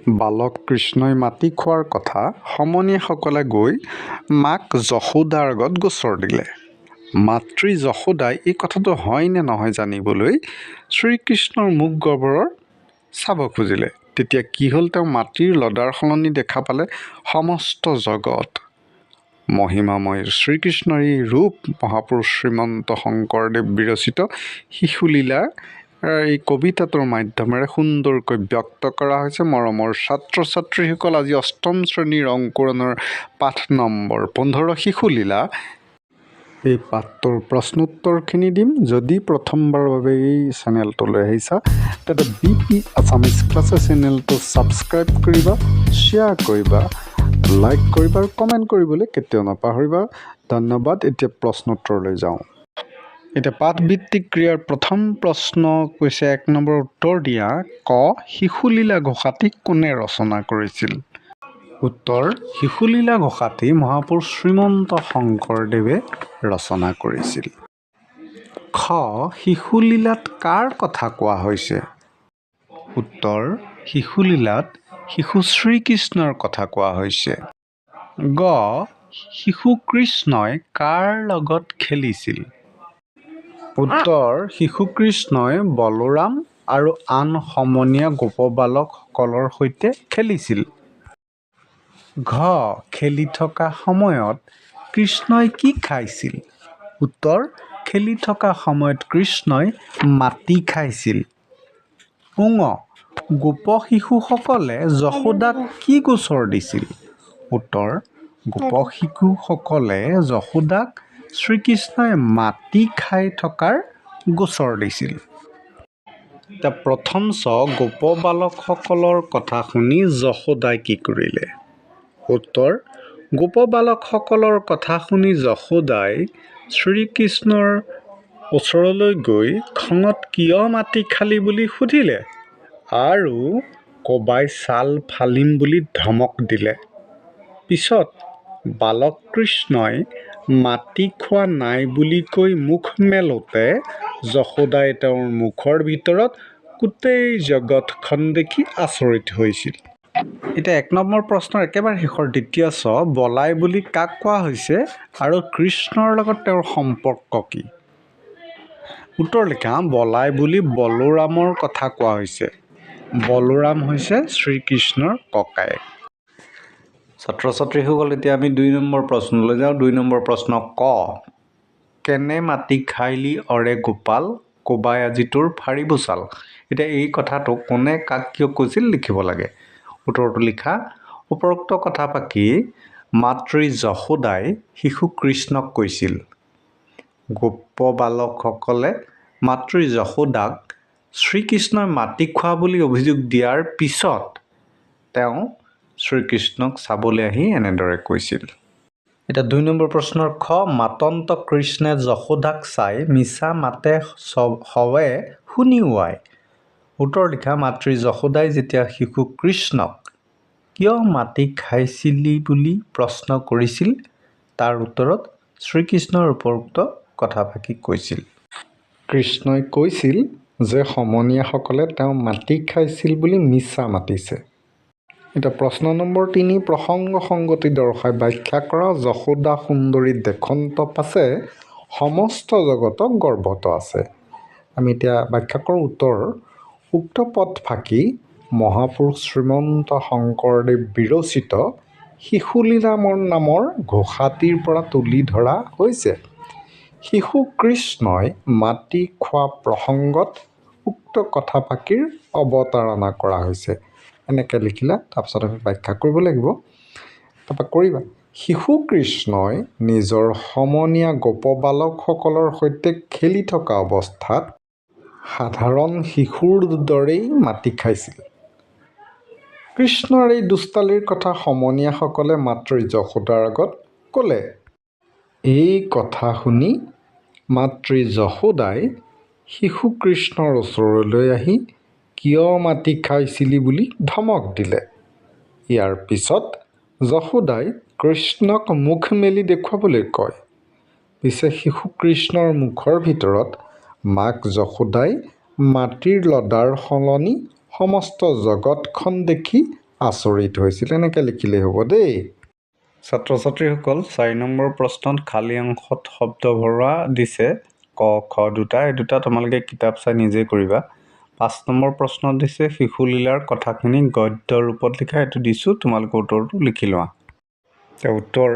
বালক কৃষ্ণই মাটি খোৱাৰ কথা সমনীয়াসকলে গৈ মাক যশোদাৰ আগত গোচৰ দিলে। মাতৃ যশোদাই এই কথাটো হয় নে নহয় জানিবলৈ শ্ৰীকৃষ্ণৰ মুখ গহ্বৰত চাব খুজিলে। তেতিয়া কি হ'ল, তেওঁ মাটিৰ লদাৰ সলনি দেখা পালে সমস্ত জগত। মহিমাময় শ্ৰীকৃষ্ণৰ এই ৰূপ মহাপুৰুষ শ্ৰীমন্ত শংকৰদেৱ বিৰচিত শিশুলীলাৰ এই কবিতাটোৰ মাধ্যমেৰে সুন্দৰকৈ ব্যক্ত কৰা হৈছে। মৰমৰ ছাত্ৰ ছাত্ৰীসকল, আজি অষ্টম শ্ৰেণীৰ অংকুৰণৰ পাঠ নম্বৰ 15 শিশুলীলা। এই পাঠটোৰ প্ৰশ্নোত্তৰখিনি দিম। যদি প্ৰথমবাৰৰ বাবে এই চেনেলটোলৈ আহিছা তেন্তে BP আছামিজ ক্লাছে চেনেলটো ছাবস্ক্ৰাইব কৰিবা, শ্বেয়াৰ কৰিবা, লাইক কৰিবা আৰু কমেণ্ট কৰিবলৈ কেতিয়াও নাপাহৰিবা। ধন্যবাদ। এতিয়া প্ৰশ্নোত্তৰলৈ যাওঁ। এতিয়া পাঠভিত্তিক ক্ৰিয়াৰ প্ৰথম প্ৰশ্ন কৈছে 1 নম্বৰ উত্তৰ দিয়া। ক, শিশুলীলা ঘোষাটি কোনে ৰচনা কৰিছিল? উত্তৰ, শিশুলীলা ঘোষাটি মহাপুৰুষ শ্ৰীমন্ত শংকৰদেৱে ৰচনা কৰিছিল। খ, শিশুলীলাত কাৰ কথা কোৱা হৈছে? উত্তৰ, শিশুলীলাত শিশু শ্ৰীকৃষ্ণৰ কথা কোৱা হৈছে। গ, শিশু কৃষ্ণই কাৰ লগত খেলিছিল? উত্তৰ, শিশু কৃষ্ণই বলোৰাম আৰু আন সমনীয়া গোপবালকসকলৰ সৈতে খেলিছিল। ঘ, খেলি থকা সময়ত কৃষ্ণই কি খাইছিল? উত্তৰ, খেলি থকা সময়ত কৃষ্ণই মাটি খাইছিল। ঙ, গোপ শিশুসকলে যশোদাক কি গোচৰ দিছিল? উত্তৰ, গোপ শিশুসকলে যশোদাক শ্ৰীকৃষ্ণই মাটি খাই থকাৰ গোচৰ দিছিল। এতিয়া প্ৰথম গোপ বালকসকলৰ কথা শুনি যশোদাই কি কৰিলে? উত্তৰ, গোপ বালকসকলৰ কথা শুনি যশোদাই শ্ৰীকৃষ্ণৰ ওচৰলৈ গৈ খঙত কিয় মাটি খালি বুলি সুধিলে আৰু কোবাই ছাল ফালিম বুলি ধমক দিলে। পিছত বালক কৃষ্ণই মাটি খোৱা নাই বুলি কৈ মুখ মেলোতে যশোদাই তেওঁৰ মুখৰ ভিতৰত গোটেই জগতখন দেখি আচৰিত হৈছিল। এতিয়া 1 নম্বৰ প্ৰশ্নৰ একেবাৰে শেষৰ দ্বিতীয় ছ, বলাই বুলি কাক কোৱা হৈছে আৰু কৃষ্ণৰ লগত তেওঁৰ সম্পৰ্ক কি? উত্তৰ লিখা। বলাই বুলি বলোৰামৰ কথা কোৱা হৈছে। বলোৰাম হৈছে শ্ৰীকৃষ্ণৰ ককায়েক। ছাত্ৰ ছাত্ৰীসকল, এতিয়া আমি 2 নম্বৰ প্ৰশ্নলৈ যাওঁ। 2 নম্বৰ প্ৰশ্ন ক, কেনে মাটি খাইলি অৰে গোপাল, কোবাই আজি তোৰ ফাৰিব ছাল। এতিয়া এই কথাটো কোনে কাক কিয় কৈছিল লিখিব লাগে। উত্তৰটো লিখা। উপৰোক্ত কথাফাকি মাতৃ যশোদাই শিশু কৃষ্ণক কৈছিল। গোপ বালকসকলে মাতৃ যশোদাক শ্ৰীকৃষ্ণই মাটি খোৱা বুলি অভিযোগ দিয়াৰ পিছত তেওঁ শ্ৰীকৃষ্ণক চাবলৈ আহি এনেদৰে কৈছিল। এতিয়া 2 নম্বৰ প্ৰশ্নৰ খ, মাতন্ত কৃষ্ণে যশোদাক চাই মিছা মাতে সৱে শুনিওৱাই। উত্তৰ লিখা। মাতৃ যশোদাই যেতিয়া শিশু কৃষ্ণক কিয় মাটি খাইছিলি বুলি প্ৰশ্ন কৰিছিল তাৰ উত্তৰত শ্ৰীকৃষ্ণৰ উপৰোক্ত কথাফাকি কৈছিল। কৃষ্ণই কৈছিল যে সমনীয়াসকলে তেওঁ মাটি খাইছিল বুলি মিছা মাতিছে। এতিয়া প্ৰশ্ন নম্বৰ 3, প্ৰসংগ সংগতি দৰ্শাই ব্যাখ্যা কৰা। যশোদা সুন্দৰী দেখন্ত পাছে সমস্ত জগতক গৰ্ভত আছে। আমি এতিয়া ব্যাখ্যা কৰোঁ। উত্তৰ, উক্ত পদফাকি মহাপুৰুষ শ্ৰীমন্ত শংকৰদেৱ বিৰচিত শিশুলীলা নামৰ ঘোষাটিৰ পৰা তুলি ধৰা হৈছে। শিশু কৃষ্ণই মাটি খোৱা প্ৰসংগত উক্ত কথাফাকিৰ অৱতাৰণা কৰা হৈছে। এনেকৈ লিখিলা, তাৰপিছত আমি ব্যাখ্যা কৰিব লাগিব। তাৰপৰা কৰিবা। শিশু কৃষ্ণই নিজৰ সমনীয়া গোপবালকসকলৰ সৈতে খেলি থকা অৱস্থাত সাধাৰণ শিশুৰ দৰেই মাটি খাইছিল। কৃষ্ণৰ এই দুষ্টালিৰ কথা সমনীয়াসকলে মাতৃ যশোদাৰ আগত ক'লে। এই কথা শুনি মাতৃ যশোদাই শিশু কৃষ্ণৰ ওচৰলৈ আহি কিয় মাটি খাইছিলি বুলি ধমক দিলে। ইয়াৰ পিছত যশোদাই কৃষ্ণক মুখ মেলি দেখুৱাবলৈ কয়। পিছে শিশু কৃষ্ণৰ মুখৰ ভিতৰত মাক যশোদাই মাটিৰ লদাৰ সলনি সমস্ত জগতখন দেখি আচৰিত হৈছিল এনেকৈ লিখিলেই হ'ব দেই। ছাত্ৰ ছাত্ৰীসকল 4 নম্বৰ প্ৰশ্নত খালী অংশত শব্দ ভৰোৱা দিছে ক খ দুটা, এই দুটা তোমালোকে কিতাপ চাই নিজে কৰিবা। 5 নম্বৰ প্ৰশ্নত দিছে শিশুলীলাৰ কথাখিনি গদ্য ৰূপত লিখা, এইটো দিছোঁ, তোমালোকে উত্তৰটো লিখি লোৱা। উত্তৰ: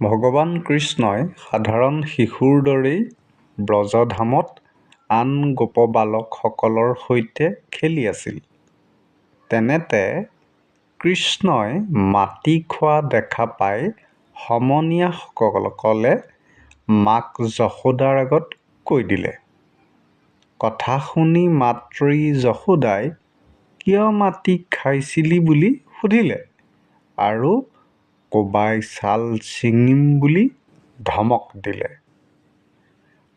ভগৱান কৃষ্ণই সাধাৰণ শিশুৰ দৰেই ব্ৰজধামত আন গোপবালকসকলৰ সৈতে খেলি আছিল। তেনেতে কৃষ্ণই মাটি খোৱা দেখা পাই সমনীয়াসকলে মাক যশোদাৰ আগত কৈ দিলে। কথা শুনি মাতৃ যশোদাই কিয় মাটি খাইছিলি বুলি সুধিলে আৰু কোবাই ছাল ছিঙিম বুলি ধমক দিলে।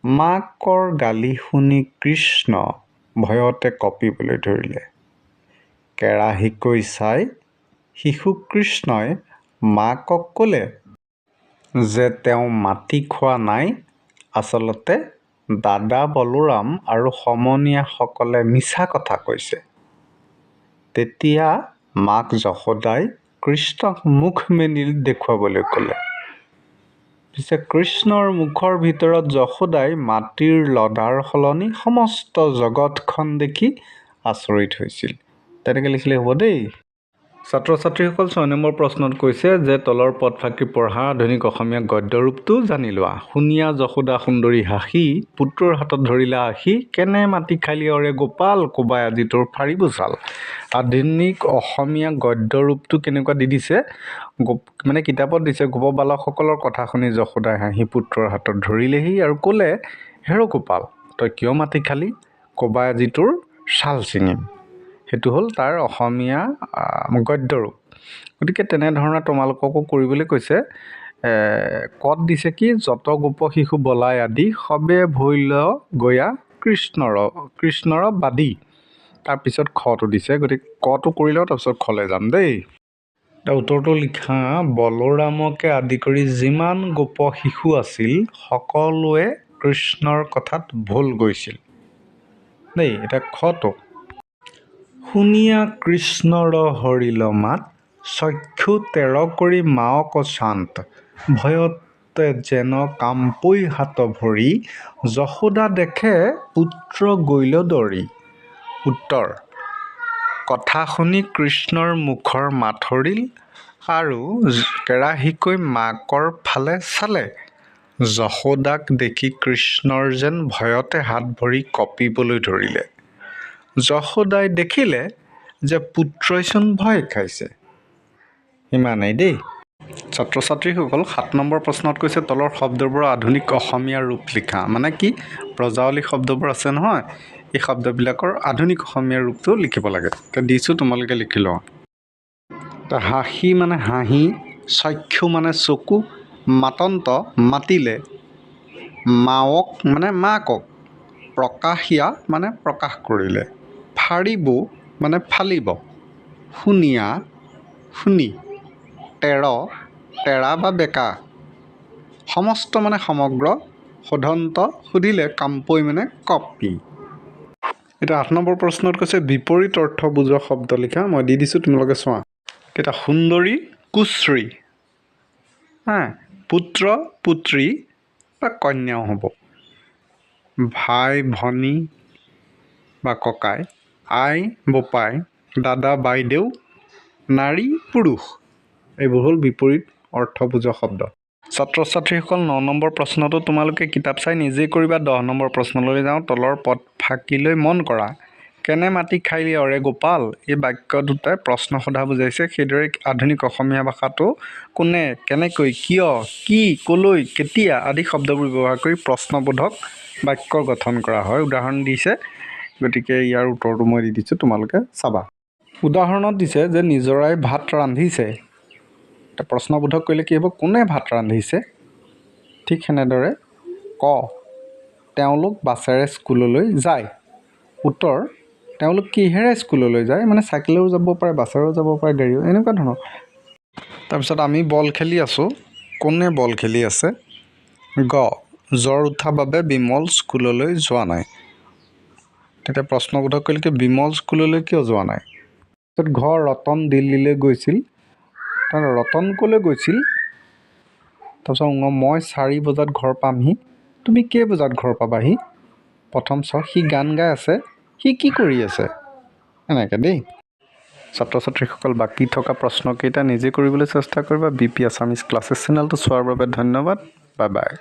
মাকৰ গালি শুনি কৃষ্ণ ভয়তে কঁপিবলৈ ধৰিলে। কেৰাহীকৈ চাই শিশু কৃষ্ণই মাকক ক'লে যে তেওঁ মাটি খোৱা নাই, আচলতে দাদা বলোৰাম আৰু সমনীয়াসকলে মিছা কথা কৈছে। তেতিয়া মাক যশোদাই কৃষ্ণক মুখ মেলি দেখুৱাবলৈ ক'লে। পিছে কৃষ্ণৰ মুখৰ ভিতৰত যশোদাই মাটিৰ লদাৰ সলনি সমস্ত জগতখন দেখি আচৰিত হৈছিল। তেনেকৈ লিখিলে হ'ব দেই। ছাত্ৰ ছাত্ৰীসকল 6 নম্বৰ প্ৰশ্নত কৈছে যে তলৰ পদফাকি পঢ়া আধুনিক অসমীয়া গদ্য ৰূপটো জানি লোৱা। শুনিয়া যশোদা সুন্দৰী হাঁহি, পুত্ৰৰ হাতত ধৰিলা আশী, কেনে মাটি খালি অৰে গোপাল, কোবাই আজি তোৰ ফাৰিব ছাল। আধুনিক অসমীয়া গদ্য ৰূপটো কেনেকুৱা দি দিছে, মানে কিতাপত দিছে, গোপবালকসকলৰ কথা শুনি যশোদাই হাঁহি পুত্ৰৰ হাতত ধৰিলেহি আৰু ক'লে, হেৰ' গোপাল, তই কিয় মাটি খালি, কোবাই আজি তোৰ ছাল ছিঙিম। সেইটো হ'ল তাৰ অসমীয়া গদ্য ৰূপ। গতিকে তেনেধৰণে তোমালোককো কৰিবলৈ কৈছে। কত দিছে কি, যত গোপ শিশু বলাই আদি, সবে ভৈল গয়া কৃষ্ণৰ বাদী। তাৰপিছত খটো দিছে, গতিকে কটো কৰি লওঁ, তাৰপিছত খলৈ যাম দেই। উত্তৰটো লিখা, বলোৰামকে আদি কৰি যিমান গোপ শিশু আছিল সকলোৱে কৃষ্ণৰ কথাত ভুল গৈছিল দেই। এতিয়া খটো, শুনিয়া কৃষ্ণৰ হৰিল মাত, চক্ষু তেৰ কৰি মাওক শান্ত, ভয়তে যেন কামপুই হাত ভৰি, যশোদা দেখে পুত্ৰ গৈল দৰি। উত্তৰ: কথা শুনি কৃষ্ণৰ মুখৰ মাত হৰিল আৰু কেৰাহীকৈ মাকৰ ফালে চালে। যশোদাক দেখি কৃষ্ণৰ যেন ভয়তে হাত ভৰি কঁপিবলৈ ধৰিলে। যশোদাই দেখিলে যে পুত্ৰইচোন ভয় খাইছে। ইমানেই দেই। ছাত্ৰ ছাত্ৰীসকল 7 নম্বৰ প্ৰশ্নত কৈছে তলৰ শব্দবোৰৰ আধুনিক অসমীয়া ৰূপ লিখা। মানে কি, ব্ৰজাৱলী শব্দবোৰ আছে নহয়, এই শব্দবিলাকৰ আধুনিক অসমীয়া ৰূপটো লিখিব লাগে। এতিয়া দিছোঁ, তোমালোকে লিখি লোৱা। হাঁহি মানে হাঁহি, চক্ষু মানে চকু, মাতন্ত মাতিলে, মাওক মানে মাকক, প্ৰকাশিয়া মানে প্ৰকাশ কৰিলে, ফাৰিব মানে ফালিব, শুনিয়া শুনি, তেৰা বা বেকা, সমস্ত মানে সমগ্ৰ, সোধন্ত সুধিলে, কামপৈ মানে কপি। এতিয়া 8 নম্বৰ প্ৰশ্নত কৈছে বিপৰীত অৰ্থ বুজোৱা শব্দ লিখা। মই দি দিছোঁ, তোমালোকে চোৱা। এতিয়া সুন্দৰী কুশ্ৰী, পুত্ৰ পুত্ৰী বা কন্যাও হ'ব, ভাই ভনী বা ককাই, আই বোপাই, দাদা বাইদেউ, নাৰী পুৰুষ, এইবোৰ হ'ল বিপৰীত অৰ্থ বুজোৱা শব্দ। ছাত্ৰ ছাত্ৰীসকল 9 নম্বৰ প্ৰশ্নটো তোমালোকে কিতাপ চাই নিজেই কৰিবা। 10 নম্বৰ প্ৰশ্নলৈ যাওঁ। তলৰ পদ ফাঁকিলৈ মন কৰা। কেনে মাটি খাইলি অৰে গোপাল, এই বাক্য দুটাই প্ৰশ্ন সোধা বুজাইছে। সেইদৰে আধুনিক অসমীয়া ভাষাটো কোনে, কেনেকৈ, কিয়, কি, কলৈ, কেতিয়া আদি শব্দবোৰ ব্যৱহাৰ কৰি প্ৰশ্নবোধক বাক্য গঠন কৰা হয়। উদাহৰণ দিছে, গতিকে ইয়াৰ উত্তৰটো মই দি দিছোঁ, তোমালোকে চাবা। উদাহৰণত দিছে যে নিজৰাই ভাত ৰান্ধিছে। এতিয়া প্ৰশ্নবোধক কৰিলে কি হ'ব, কোনে ভাত ৰান্ধিছে। ঠিক সেনেদৰে ক, তেওঁলোক বাছেৰে স্কুললৈ যায়। উত্তৰ, তেওঁলোক কিহেৰে স্কুললৈ যায়, মানে চাইকেলেও যাব পাৰে, বাছেৰেও যাব পাৰে, গাড়ীও, এনেকুৱা ধৰণৰ। তাৰপিছত আমি বল খেলি আছোঁ, কোনে বল খেলি আছে। গ, জ্বৰ উঠা বাবে বিমল স্কুললৈ যোৱা নাই। তেতিয়া প্ৰশ্নবোধক কৰিলে কি, বিমল স্কুললৈ কিয় যোৱা নাই। তাৰপিছত ঘৰ ৰতন দিল্লীলৈ গৈছিল। তাৰ ৰতন ক'লৈ গৈছিল? তাৰপিছত মই 4 বজাত ঘৰ পামহি। তুমি কেই বজাত ঘৰ পাবাহি? প্ৰথম সি গান গাই আছে, সি কি কৰি আছে? এনেকৈ দেই। ছাত্ৰ ছাত্ৰীসকল, বাকী থকা প্ৰশ্নকেইটা নিজে কৰিবলৈ চেষ্টা কৰিবা। BP আছামিজ ক্লাছেছ চেনেলটো চোৱাৰ বাবে ধন্যবাদ। Bye bye.